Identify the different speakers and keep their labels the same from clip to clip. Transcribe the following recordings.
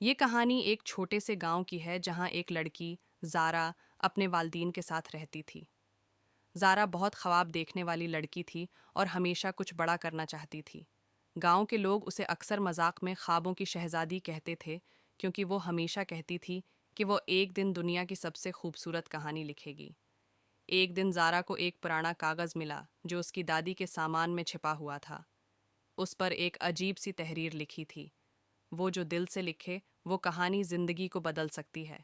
Speaker 1: یہ کہانی ایک چھوٹے سے گاؤں کی ہے جہاں ایک لڑکی زارا اپنے والدین کے ساتھ رہتی تھی۔ زارا بہت خواب دیکھنے والی لڑکی تھی اور ہمیشہ کچھ بڑا کرنا چاہتی تھی۔ گاؤں کے لوگ اسے اکثر مذاق میں خوابوں کی شہزادی کہتے تھے کیونکہ وہ ہمیشہ کہتی تھی کہ وہ ایک دن دنیا کی سب سے خوبصورت کہانی لکھے گی۔ ایک دن زارا کو ایک پرانا کاغذ ملا جو اس کی دادی کے سامان میں چھپا ہوا تھا۔ اس پر ایک عجیب سی تحریر لکھی تھی، وہ جو دل سے لکھے وہ کہانی زندگی کو بدل سکتی ہے۔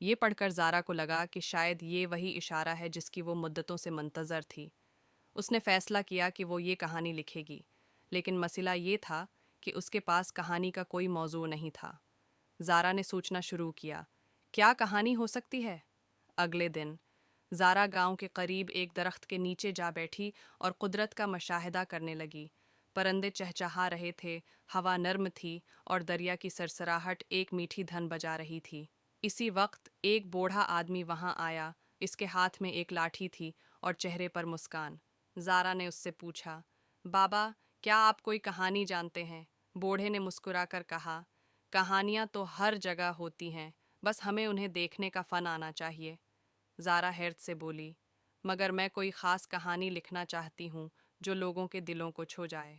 Speaker 1: یہ پڑھ کر زارا کو لگا کہ شاید یہ وہی اشارہ ہے جس کی وہ مدتوں سے منتظر تھی۔ اس نے فیصلہ کیا کہ وہ یہ کہانی لکھے گی، لیکن مسئلہ یہ تھا کہ اس کے پاس کہانی کا کوئی موضوع نہیں تھا۔ زارا نے سوچنا شروع کیا، کیا کہانی ہو سکتی ہے؟ اگلے دن زارا گاؤں کے قریب ایک درخت کے نیچے جا بیٹھی اور قدرت کا مشاہدہ کرنے لگی۔ پرندے چہچہا رہے تھے، ہوا نرم تھی اور دریا کی سرسراہٹ ایک میٹھی دھن بجا رہی تھی۔ اسی وقت ایک بوڑھا آدمی وہاں آیا، اس کے ہاتھ میں ایک لاٹھی تھی اور چہرے پر مسکان۔ زارا نے اس سے پوچھا، بابا، کیا آپ کوئی کہانی جانتے ہیں؟ بوڑھے نے مسکرا کر کہا، کہانیاں تو ہر جگہ ہوتی ہیں، بس ہمیں انہیں دیکھنے کا فن آنا چاہیے۔ زارا حیرت سے بولی، مگر میں کوئی خاص کہانی لکھنا چاہتی ہوں جو لوگوں کے دلوں کو چھو جائے۔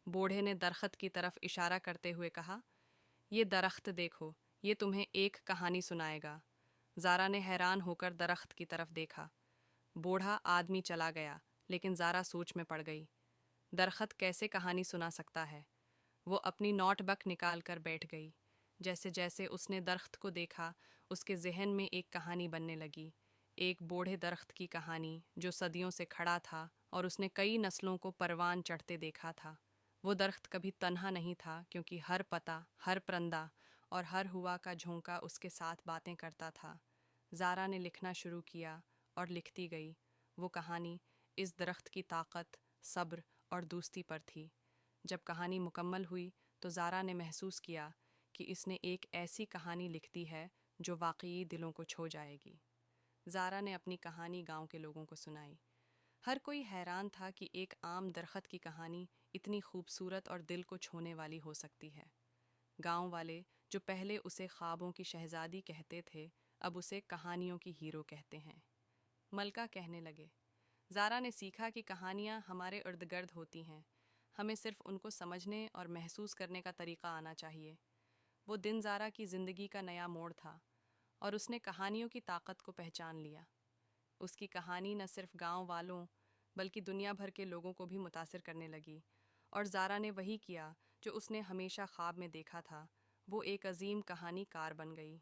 Speaker 1: بوڑھے نے درخت کی طرف اشارہ کرتے ہوئے کہا، یہ درخت دیکھو، یہ تمہیں ایک کہانی سنائے گا۔ زارا نے حیران ہو کر درخت کی طرف دیکھا۔ بوڑھا آدمی چلا گیا، لیکن زارا سوچ میں پڑ گئی۔ درخت کیسے کہانی سنا سکتا ہے؟ وہ اپنی نوٹ بک نکال کر بیٹھ گئی۔ جیسے جیسے اس نے درخت کو دیکھا، اس کے ذہن میں ایک کہانی بننے لگی، ایک بوڑھے درخت کی کہانی جو صدیوں سے کھڑا تھا اور اس نے کئی نسلوں کو پروان چڑھتے دیکھا تھا۔ وہ درخت کبھی تنہا نہیں تھا کیونکہ ہر پتا، ہر پرندہ اور ہر ہوا کا جھونکا اس کے ساتھ باتیں کرتا تھا۔ زارا نے لکھنا شروع کیا اور لکھتی گئی۔ وہ کہانی اس درخت کی طاقت، صبر اور دوستی پر تھی۔ جب کہانی مکمل ہوئی تو زارا نے محسوس کیا کہ اس نے ایک ایسی کہانی لکھ دی ہے جو واقعی دلوں کو چھو جائے گی۔ زارا نے اپنی کہانی گاؤں کے لوگوں کو سنائی۔ ہر کوئی حیران تھا کہ ایک عام درخت کی کہانی اتنی خوبصورت اور دل کو چھونے والی ہو سکتی ہے۔ گاؤں والے جو پہلے اسے خوابوں کی شہزادی کہتے تھے، اب اسے کہانیوں کی ہیرو کہتے ہیں۔ ملکہ کہنے لگے، زارا نے سیکھا کہ کہانیاں ہمارے ارد گرد ہوتی ہیں، ہمیں صرف ان کو سمجھنے اور محسوس کرنے کا طریقہ آنا چاہیے۔ وہ دن زارا کی زندگی کا نیا موڑ تھا، اور اس نے کہانیوں کی طاقت کو پہچان لیا۔ اس کی کہانی نہ صرف گاؤں والوں بلکہ دنیا بھر کے لوگوں کو بھی متاثر کرنے لگی، اور زارا نے وہی کیا جو اس نے ہمیشہ خواب میں دیکھا تھا، وہ ایک عظیم کہانی کار بن گئی۔